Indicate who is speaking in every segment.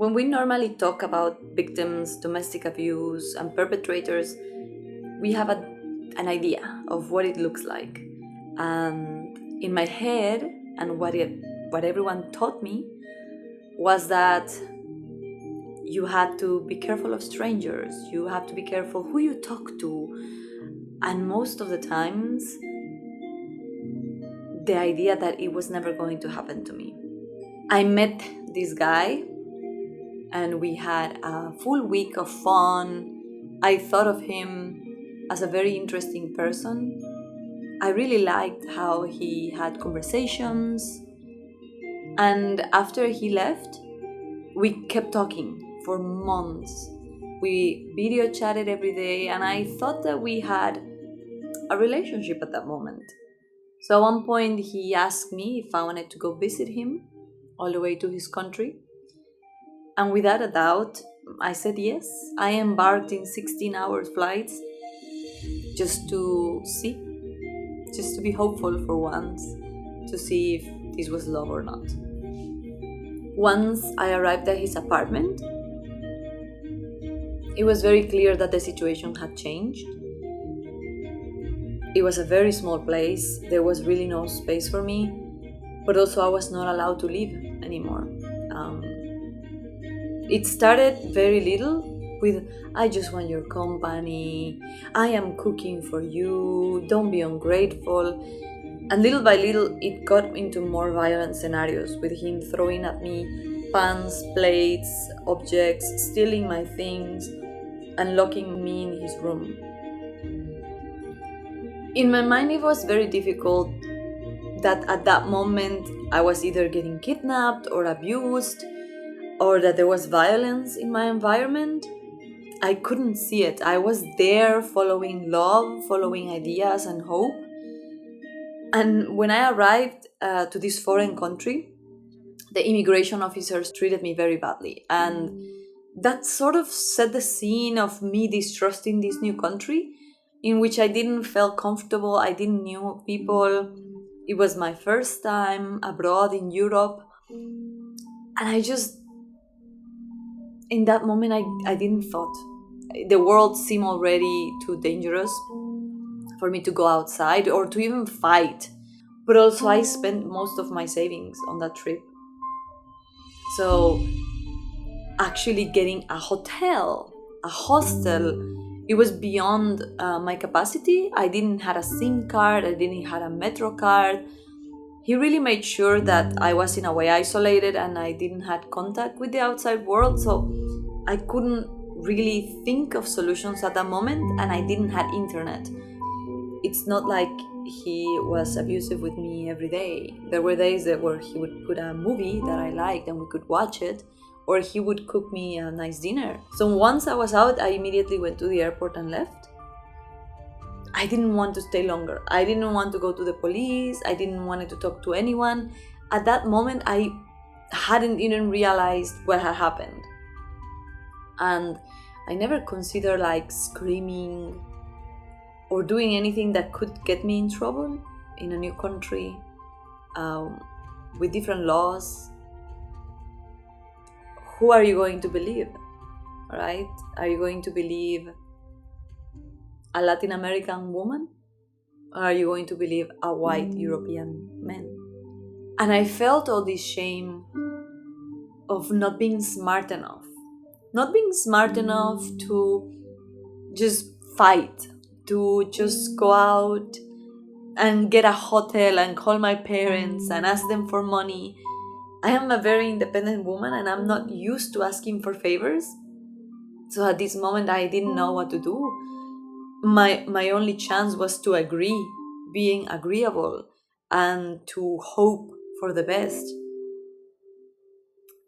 Speaker 1: When we normally talk about victims, domestic abuse, and perpetrators, we have an idea of what it looks like. And in my head, and what everyone taught me was that you had to be careful of strangers, you have to be careful who you talk to, and most of the times, the idea that it was never going to happen to me. I met this guy, and we had a full week of fun. I thought of him as a very interesting person. I really liked how he had conversations. And after he left, we kept talking for months. We video chatted every day, and I thought that we had a relationship at that moment. So at one point, he asked me if I wanted to go visit him all the way to his country. And without a doubt, I said yes. I embarked in 16-hour flights just to see, just to be hopeful for once, to see if this was love or not. Once I arrived at his apartment, it was very clear that the situation had changed. It was a very small place. There was really no space for me, but also I was not allowed to leave anymore. It started very little with, I just want your company, I am cooking for you, don't be ungrateful. And little by little, it got into more violent scenarios, with him throwing at me pans, plates, objects, stealing my things, and locking me in his room. In my mind, it was very difficult that at that moment I was either getting kidnapped or abused, or that there was violence in my environment. I couldn't see it. I was there following love, following ideas and hope. And when I arrived to this foreign country, the immigration officers treated me very badly. And that sort of set the scene of me distrusting this new country, in which I didn't feel comfortable. I didn't know people. It was my first time abroad in Europe. And I just, in that moment, I didn't thought. The world seemed already too dangerous for me to go outside or to even fight. But also I spent most of my savings on that trip. So actually getting a hotel, a hostel, it was beyond my capacity. I didn't have a SIM card. I didn't have a Metro card. He really made sure that I was in a way isolated and I didn't have contact with the outside world. So I couldn't really think of solutions at that moment, and I didn't have internet. It's not like he was abusive with me every day. There were days where he would put a movie that I liked and we could watch it, or he would cook me a nice dinner. So once I was out, I immediately went to the airport and left. I didn't want to stay longer. I didn't want to go to the police. I didn't want to talk to anyone. At that moment, I hadn't even realized what had happened. And I never considered screaming or doing anything that could get me in trouble in a new country with different laws. Who are you going to believe, right? Are you going to believe a Latin American woman? Or are you going to believe a white European man? And I felt all this shame of not being smart enough. Not being smart enough to just fight, to just go out and get a hotel and call my parents and ask them for money. I am a very independent woman and I'm not used to asking for favors. So at this moment, I didn't know what to do. My only chance was to agree, being agreeable, and to hope for the best.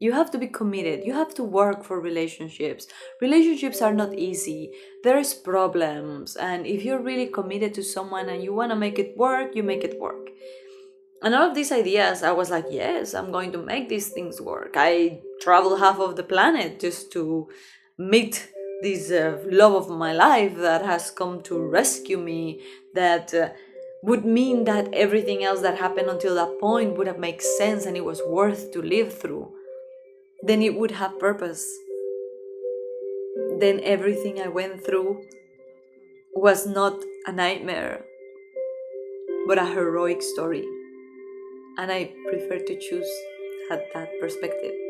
Speaker 1: You have to be committed. You have to work for relationships. Relationships are not easy. There's problems. And if you're really committed to someone and you want to make it work, you make it work. And all of these ideas, I was like, yes, I'm going to make these things work. I traveled half of the planet just to meet this love of my life that has come to rescue me, that would mean that everything else that happened until that point would have made sense and it was worth to live through. then it would have purpose. Then everything I went through was not a nightmare, but a heroic story. And I prefer to choose that perspective.